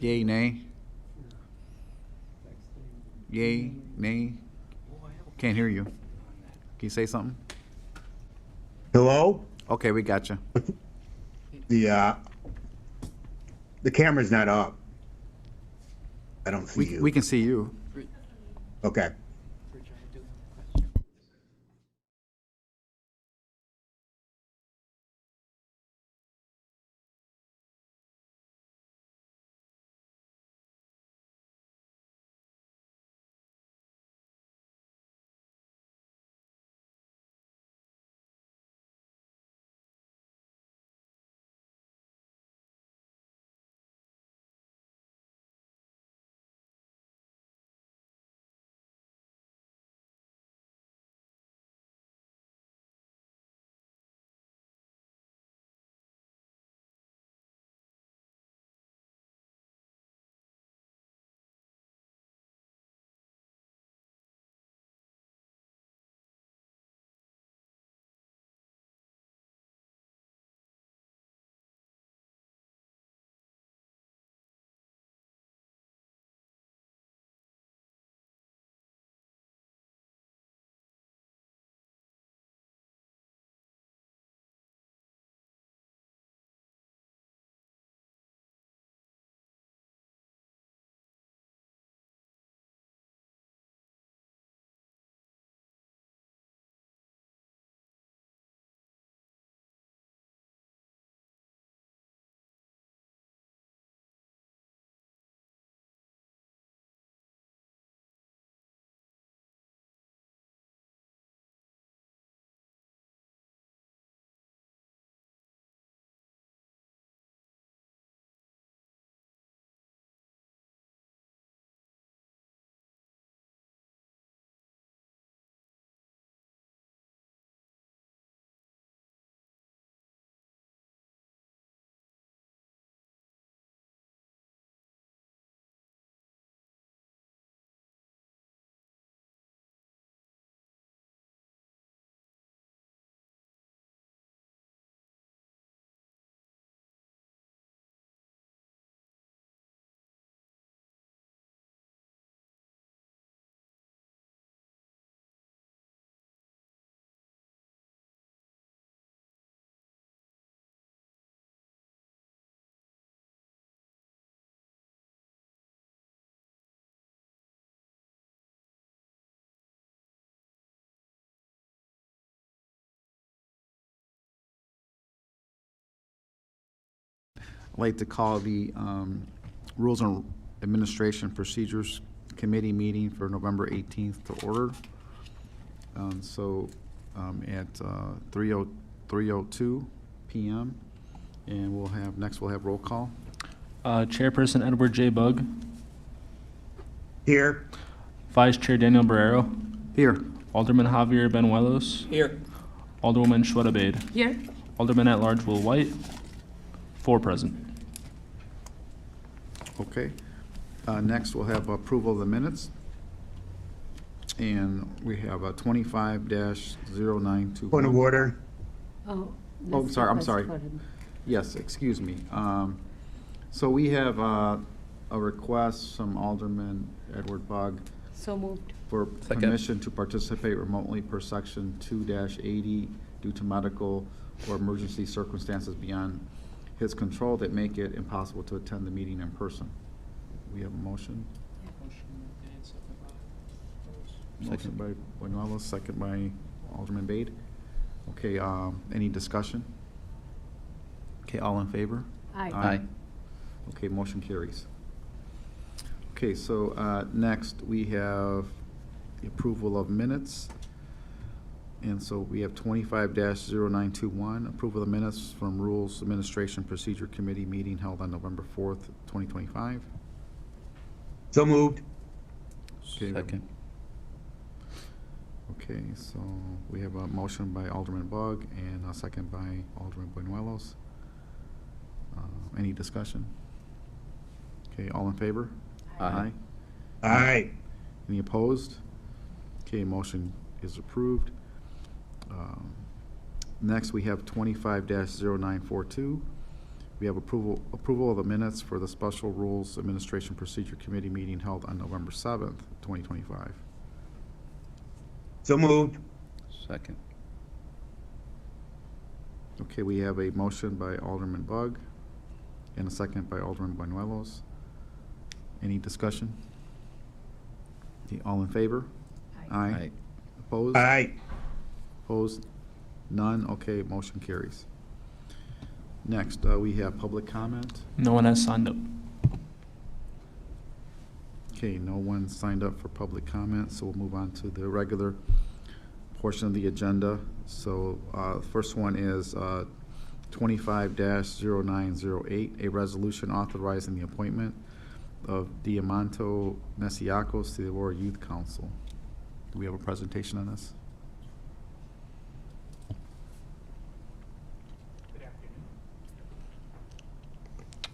Yay, nay? Yay, nay? Can't hear you. Can you say something? Hello? Okay, we got you. The camera's not up. I don't see you. We can see you. Okay. I'd like to call the Rules and Administration Procedures Committee meeting for November 18th to order. At 3:02 p.m. And we'll have roll call. Chairperson Edward J. Bug, Here. Vice Chair Daniel Barrero, Here. Alderman Javier Benuelos, Here. Alderwoman Shweta Bade, Here. Alderman at Large Will White, 4 present. Okay. Next, we'll have approval of the minutes. And we have a 25-0921. Point of order. Oh, Oh, I'm sorry. let's put him. Yes, excuse me. So we have a request from Alderman Edward Bug So moved. for Second. permission to participate remotely per section 2-80 due to medical or emergency circumstances beyond his control that make it impossible to attend the meeting in person. We have a motion. Motion by Buenuelos, second by Alderman Bade. Okay, any discussion? Okay, all in favor? Aye. Okay, motion carries. Okay, so next we have the approval of minutes. And so we have 25-0921, approval of minutes from Rules Administration Procedure Committee meeting held on November 4th, 2025. So moved. Okay, Second. Okay, so we have a motion by Alderman Bug and a second by Alderman Buenuelos. Any discussion? Okay, all in favor? Aye. Aye. Any opposed? Okay, motion is approved. Next, we have 25-0942, We have approval of the minutes for the Special Rules Administration Procedure Committee meeting held on November 7th, 2025. So moved. Second. Okay, we have a motion by Alderman Bug and a second by Alderman Banuelos. Any discussion? Okay, all in favor? Aye. Opposed? Aye. Opposed? None? Okay, motion carries. Next, we have public comment. No one has signed up. Okay, no one signed up for public comment, so we'll move on to the regular portion of the agenda. So, first one is 25-0908, a resolution authorizing the appointment of Diamanto Mesiacos to the Aurora Youth Council. Do we have a presentation on this?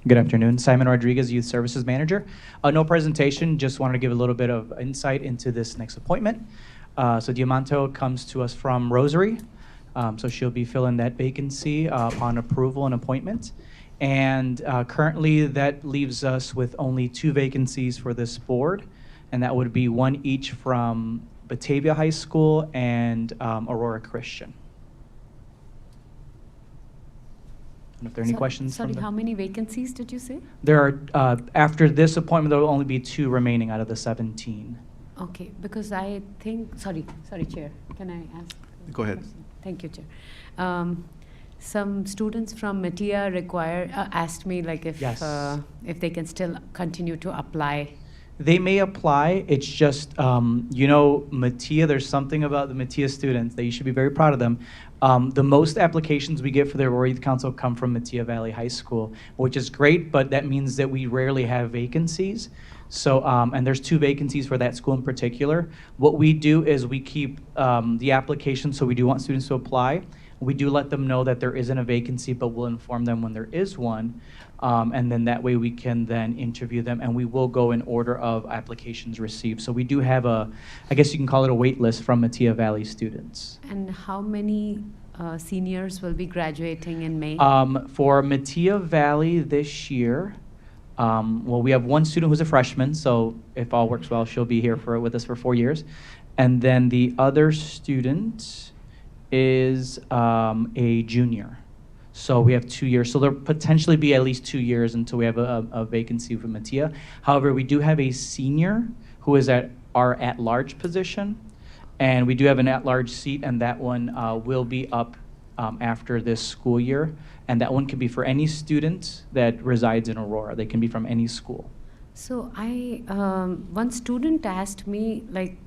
Good afternoon. Simon Rodriguez, Youth Services Manager. No presentation, just wanted to give a little bit of insight into this next appointment. So Diamanto comes to us from Rosary, so she'll be filling that vacancy upon approval and appointment. And currently that leaves us with only 2 vacancies for this board, and that would be one each from Batavia High School and Aurora Christian. If there are any questions from Sorry, the- how many vacancies did you say? There are, after this appointment, there will only be 2 remaining out of the 17. Okay, because I think, sorry, Chair, can I ask? a Go ahead. question? Thank you, Chair. Some students from Mattia asked me like if Yes. if they can still continue to apply. They may apply, it's just, Mattia, there's something about the Mattia students that you should be very proud of them. The most applications we get for the Aurora Youth Council come from Mattia Valley High School, which is great, but that means that we rarely have vacancies. So, and there's 2 vacancies for that school in particular. What we do is we keep the application, so we do want students to apply. We do let them know that there isn't a vacancy, but we'll inform them when there is one. And then that way we can then interview them, and we will go in order of applications received. So we do have I guess you can call it a wait list from Mattia Valley students. And how many seniors will be graduating in May? For Mattia Valley this year, well, we have one student who's a freshman, so if all works well, she'll be here with us for 4 years. And then the other student is a junior. So we have 2 years. So there'll potentially be at least 2 years until we have a vacancy for Mattia. However, we do have a senior who is at our at-large position, and we do have an at-large seat, and that one will be up after this school year. And that one can be for any student that resides in Aurora. They can be from any school. So one student asked me like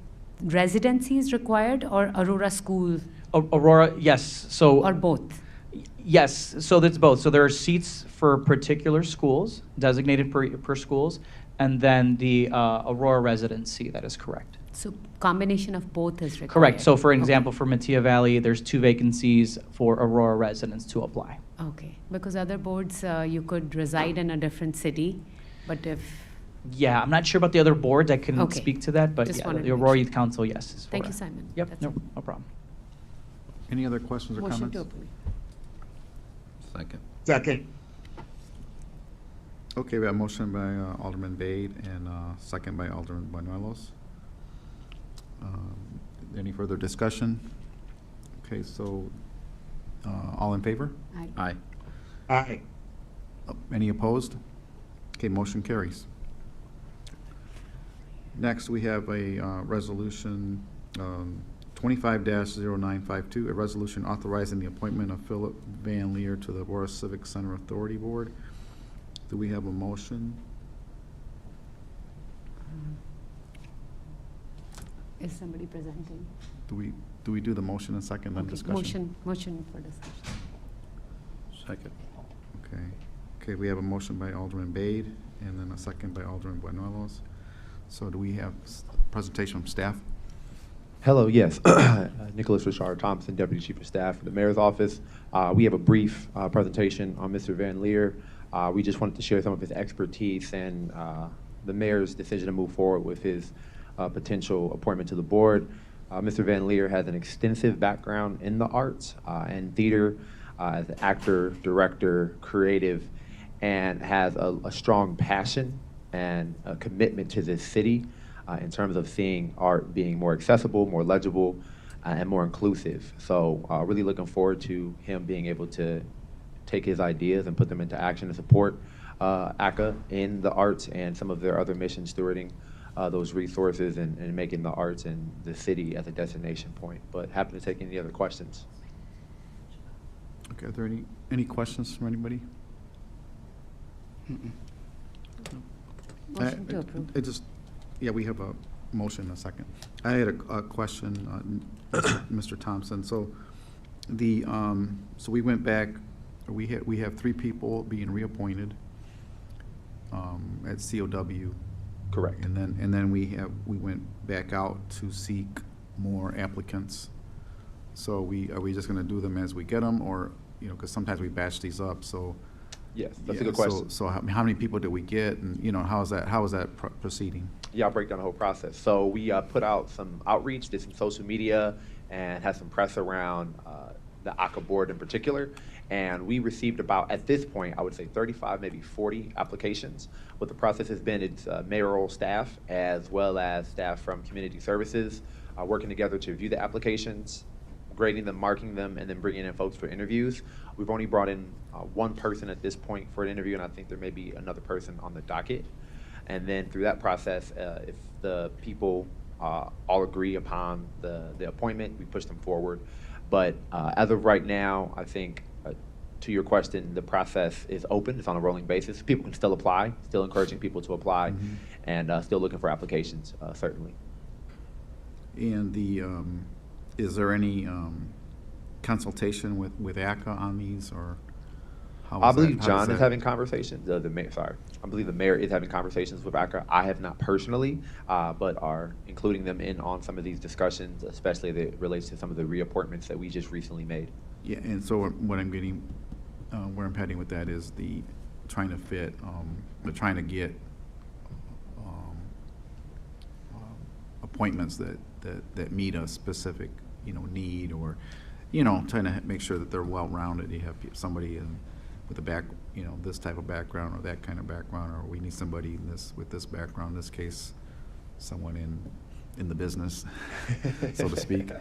residency is required or Aurora school Aurora, yes. So or both? yes, so that's both. So there are seats for particular schools, designated per schools, and then the Aurora residency, that is correct. So combination of both is required? Correct. So for Okay. example, for Mattia Valley, there's 2 vacancies for Aurora residents to apply. Okay, because other boards, you could reside in a different city, but if, Yeah, I'm not sure about the other boards. I couldn't Okay. speak to that, but Just yeah, wanted the to make Aurora sure. Youth Council, yes. Is for thank you, it. Simon. Yep, That's no, it. no problem. Any other questions or Motion comments? to approve. Second. Second. Okay, we have a motion by Alderman Bade and second by Alderman Banuelos. Any further discussion? Okay, so all in favor? Aye. Aye. Any opposed? Okay, motion carries. Next, we have a resolution 25-0952, a resolution authorizing the appointment of Philip Van Leer to the Aurora Civic Center Authority Board. Do we have a motion? Is somebody presenting? Do we do the motion in second, then Okay, discussion? Motion for discussion. Second. Okay. Okay, we have a motion by Alderman Bade and then a second by Alderman Buenuelos. So do we have presentation from staff? Hello, yes. Nicholas Richard Thompson, Deputy Chief of Staff for the Mayor's Office. We have a brief presentation on Mr. Van Leer. We just wanted to share some of his expertise and the Mayor's decision to move forward with his potential appointment to the board. Mr. Van Leer has an extensive background in the arts and theater as an actor, director, creative, and has a strong passion and a commitment to this city in terms of seeing art being more accessible, more legible, and more inclusive. So really looking forward to him being able to take his ideas and put them into action to support ACA in the arts and some of their other missions, stewarding those resources and making the arts and the city as a destination point. But happy to take any other questions. Okay, are there any questions from anybody? Motion to approve. I just, yeah, we have a motion in a second. I had a question, Mr. Thompson. So so we went back, we have 3 people being reappointed at COW. Correct. And then we went back out to seek more applicants. So are we just gonna do them as we get them, or, because sometimes we batch these up, so. Yes, that's yeah, a good question. So how many people did we get, and, how is that proceeding? Yeah, I'll break down the whole process. So we put out some outreach, did some social media, and had some press around the ACA board in particular. And we received about, at this point, I would say 35, maybe 40 applications. What the process has been, it's mayoral staff as well as staff from community services working together to review the applications, grading them, marking them, and then bringing in folks for interviews. We've only brought in one person at this point for an interview, and I think there may be another person on the docket. And then through that process, if the people all agree upon the appointment, we push them forward. But as of right now, I think to your question, the process is open. It's on a rolling basis. People can still apply, still encouraging people to apply, and still looking for applications, certainly. And is there any consultation with ACA on these, or how? I believe John is having conversations. The mayor, sorry, I believe the mayor is having conversations with ACA. I have not personally, but are including them in on some of these discussions, especially that it relates to some of the reappointments that we just recently made. Yeah, and so what I'm getting, where I'm heading with that is trying to fit, trying to get appointments that meet a specific, need, or, trying to make sure that they're well-rounded. You have somebody with this type of background or that kind of background, or we need somebody with this background. In this case, someone in the business, so to speak. You know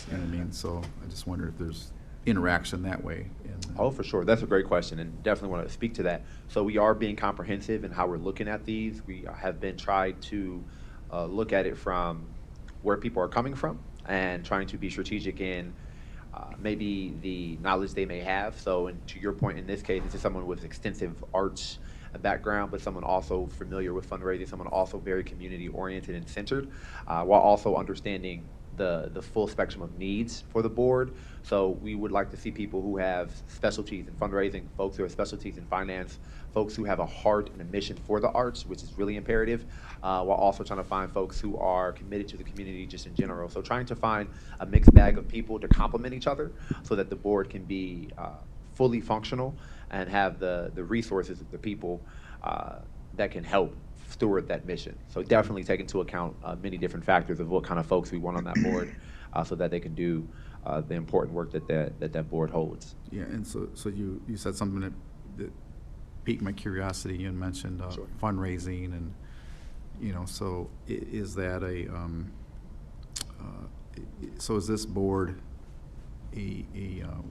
what I mean? So I just wonder if there's interaction that way. Oh, for sure. That's a great question, and definitely want to speak to that. So we are being comprehensive in how we're looking at these. We have been trying to look at it from where people are coming from and trying to be strategic in maybe the knowledge they may have. So, and to your point, in this case, this is someone with extensive arts background, but someone also familiar with fundraising, someone also very community-oriented and centered, while also understanding the full spectrum of needs for the board. So we would like to see people who have specialties in fundraising, folks who have specialties in finance, folks who have a heart and a mission for the arts, which is really imperative, while also trying to find folks who are committed to the community just in general. So trying to find a mixed bag of people to complement each other so that the board can be fully functional and have the resources of the people that can help steward that mission. So definitely take into account many different factors of what kind of folks we want on that board so that they can do the important work that board holds. Yeah, and so you said something that piqued my curiosity. You mentioned Sure. fundraising, and so is that so is this board a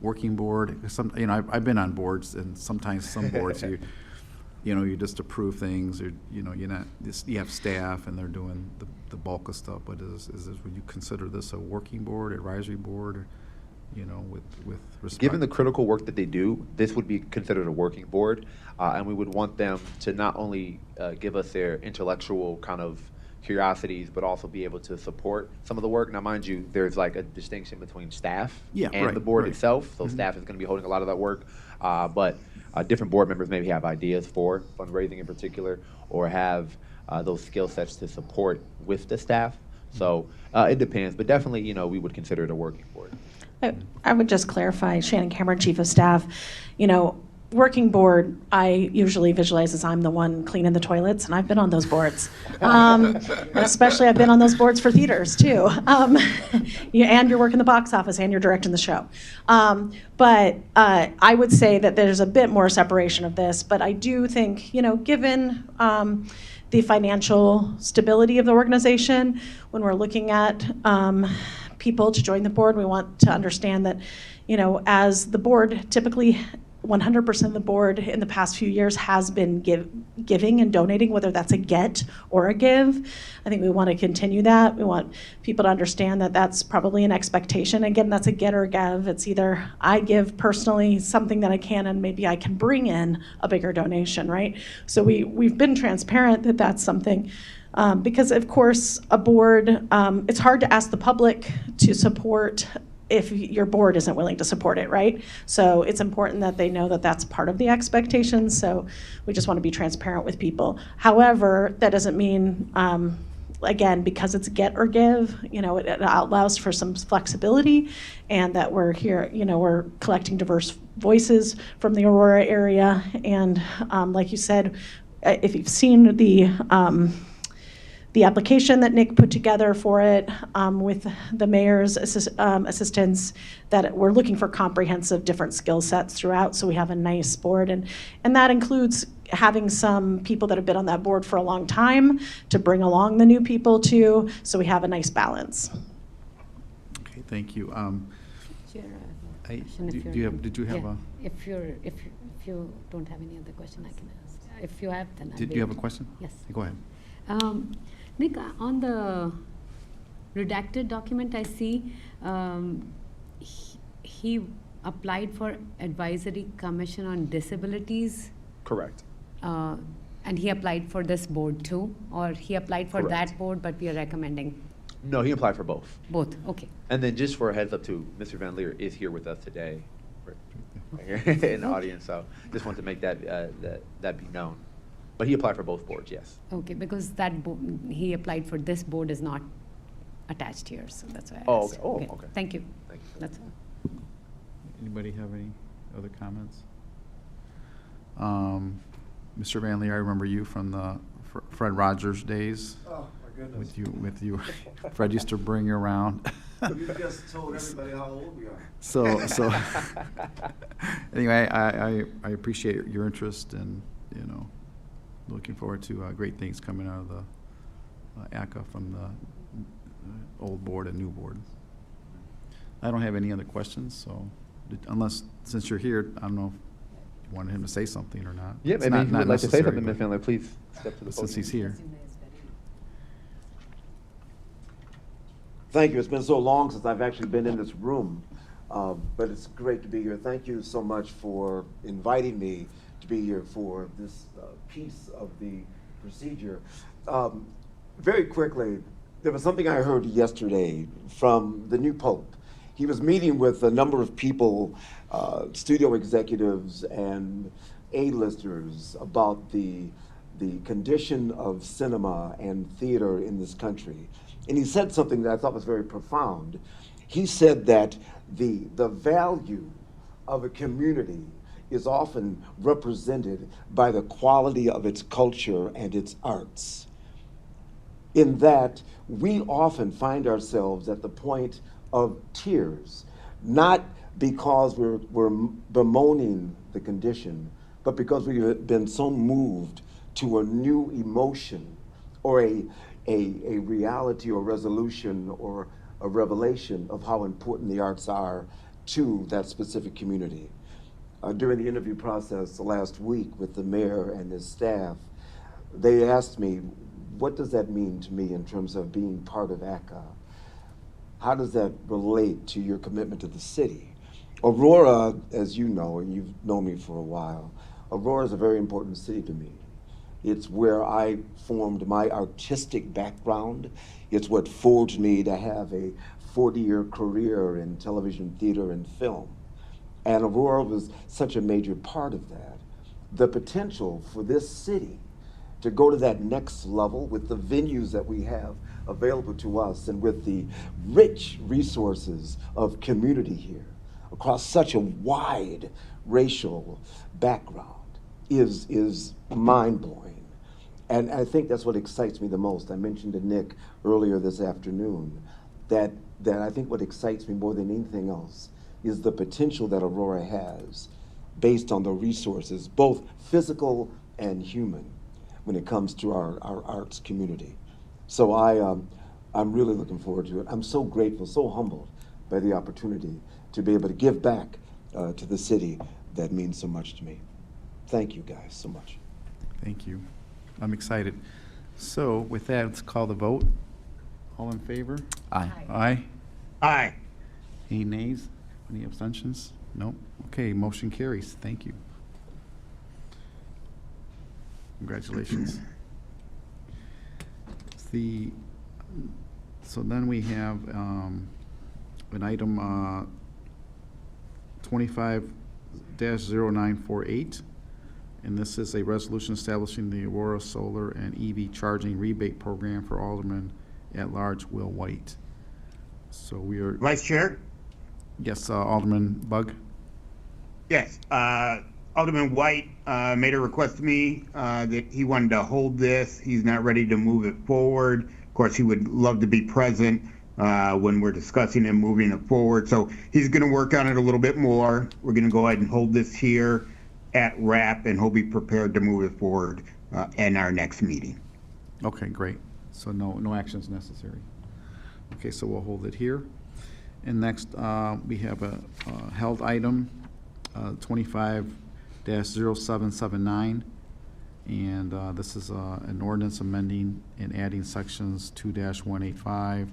working board? I've been on boards, and sometimes some boards you just approve things, or you're not, you have staff and they're doing the bulk of stuff. But would you consider this a working board, advisory board, or, with respect? Given the critical work that they do, this would be considered a working board, and we would want them to not only give us their intellectual kind of curiosities, but also be able to support some of the work. Now, mind you, there's like a distinction between staff and the board itself. So staff is going to be holding a lot of that work, but different board members maybe have ideas for fundraising in particular, or have those skill sets to support with the staff. So it depends, but definitely, we would consider it a working board. I would just clarify, Shannon Cameron, Chief of Staff, working board, I usually visualize as I'm the one cleaning the toilets, and I've been on those boards. Especially I've been on those boards for theaters too. And you're working the box office and you're directing the show. But I would say that there's a bit more separation of this, but I do think, given the financial stability of the organization, when we're looking at people to join the board, we want to understand that, as the board typically 100% of the board in the past few years has been giving and donating, whether that's a get or a give. I think we want to continue that. We want people to understand that that's probably an expectation. Again, that's a get or a give. It's either I give personally something that I can, and maybe I can bring in a bigger donation, right? So we've been transparent that that's something. Because of course, a board, it's hard to ask the public to support if your board isn't willing to support it, right? So it's important that they know that that's part of the expectations. So we just want to be transparent with people. However, that doesn't mean, again, because it's get or give, it allows for some flexibility, and that we're here, we're collecting diverse voices from the Aurora area. And like you said, if you've seen the application that Nick put together for it with the mayor's assistance, that we're looking for comprehensive different skill sets throughout, so we have a nice board. And that includes having some people that have been on that board for a long time to bring along the new people too, so we have a nice balance. Okay, thank you. Chair, I have a I- question if do you're- you have- did you have yeah, a- If you don't have any other question, I can ask. If you have, then I'll Did wait. you have a question? Yes. Go ahead. Nick, on the redacted document, I see he applied for advisory commission on disabilities, Correct. and he applied for this board too, or he applied for Correct. that board, but we are recommending No, he applied for both. both. Okay. And then just for a heads up too, Mr. Van Leer is here with us today in the audience, so just want to make that be known. But he applied for both boards, yes. Okay, because he applied for this board is not attached here, so that's why I Oh, asked. okay. Oh, okay. Thank you. Thank you. That's all. Anybody have any other comments? Mr. Van Leer, I remember you from the Fred Rogers days. Oh, my goodness. With you. Fred used to bring you around. You just told everybody how old we are. So anyway, I appreciate your interest, and, looking forward to great things coming out of the ACA from the old board and new board. I don't have any other questions, so since you're here, I don't know if you wanted him to say something or not. Yeah, It's maybe if you not would like to say necessary, something, Ms. but- Van Leer, please step to the but podium. since he's here. Thank you. It's been so long since I've actually been in this room, but it's great to be here. Thank you so much for inviting me to be here for this piece of the procedure. Very quickly, there was something I heard yesterday from the new Pope. He was meeting with a number of people, studio executives and A-listers, about the condition of cinema and theater in this country. And he said something that I thought was very profound. He said that the value of a community is often represented by the quality of its culture and its arts. In that, we often find ourselves at the point of tears, not because we're bemoaning the condition, but because we've been so moved to a new emotion or a reality or resolution or a revelation of how important the arts are to that specific community. During the interview process last week with the mayor and his staff, they asked me, what does that mean to me in terms of being part of ACA? How does that relate to your commitment to the city? Aurora, as you know, and you've known me for a while, Aurora is a very important city to me. It's where I formed my artistic background. It's what forged me to have a 40-year career in television, theater, and film. And Aurora was such a major part of that. The potential for this city to go to that next level with the venues that we have available to us and with the rich resources of community here. across such a wide racial background is mind-blowing. And I think that's what excites me the most. I mentioned to Nick earlier this afternoon that I think what excites me more than anything else is the potential that Aurora has based on the resources, both physical and human, when it comes to our arts community. So I'm really looking forward to it. I'm so grateful, so humbled by the opportunity to be able to give back to the city that means so much to me. Thank you guys so much. Thank you. I'm excited. So with that, let's call the vote. All in favor? Aye. Aye. Aye. Any nays? Any abstentions? Nope. Okay, motion carries. Thank you. Congratulations. So then we have an item 25-0948, and this is a resolution establishing the Aurora Solar and EV Charging Rebate Program for Alderman at Large Will White. So we are, Vice Chair? yes, Alderman Bug. Yes. Alderman White made a request to me that he wanted to hold this. He's not ready to move it forward. Of course, he would love to be present when we're discussing and moving it forward. So he's going to work on it a little bit more. We're going to go ahead and hold this here at wrap, and he'll be prepared to move it forward in our next meeting. Okay, great. So no actions necessary. Okay, so we'll hold it here. And next, we have a held item, 25-0779. And this is an ordinance amending and adding sections 2-185,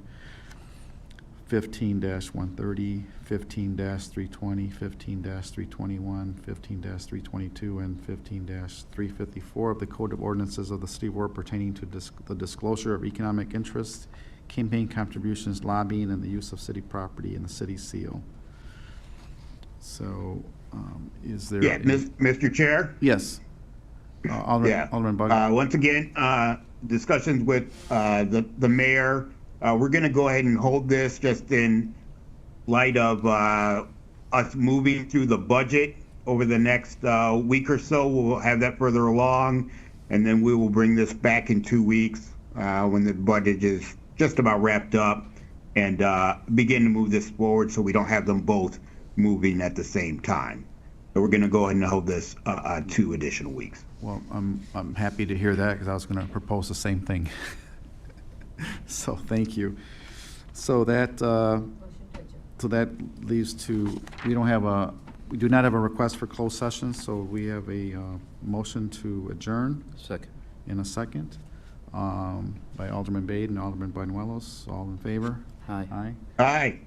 15-130, 15-320, 15-321, 15-322, and 15-354 of the Code of Ordinances of the City of Aurora pertaining to the disclosure of economic interests, campaign contributions, lobbying, and the use of city property in the city seal. So, is there? Yeah, Mr. Chair? Yes. Alderman Bug. Once again, discussions with the mayor. We're going to go ahead and hold this just in light of us moving through the budget over the next week or so. We'll have that further along, and then we will bring this back in 2 weeks when the budget is just about wrapped up, and begin to move this forward so we don't have them both moving at the same time. So we're going to go ahead and hold this 2 additional weeks. Well, I'm happy to hear that because I was going to propose the same thing. So thank you. So that leaves to, we do not have a request for closed session, so we have a motion to adjourn Second. in a second by Alderman Bade and Alderman Banuelos. All in favor? Aye. Aye. Aye.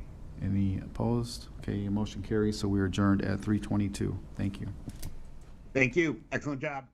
Any opposed? Okay, motion carries, so we are adjourned at 3:22. Thank you. Thank you. Excellent job.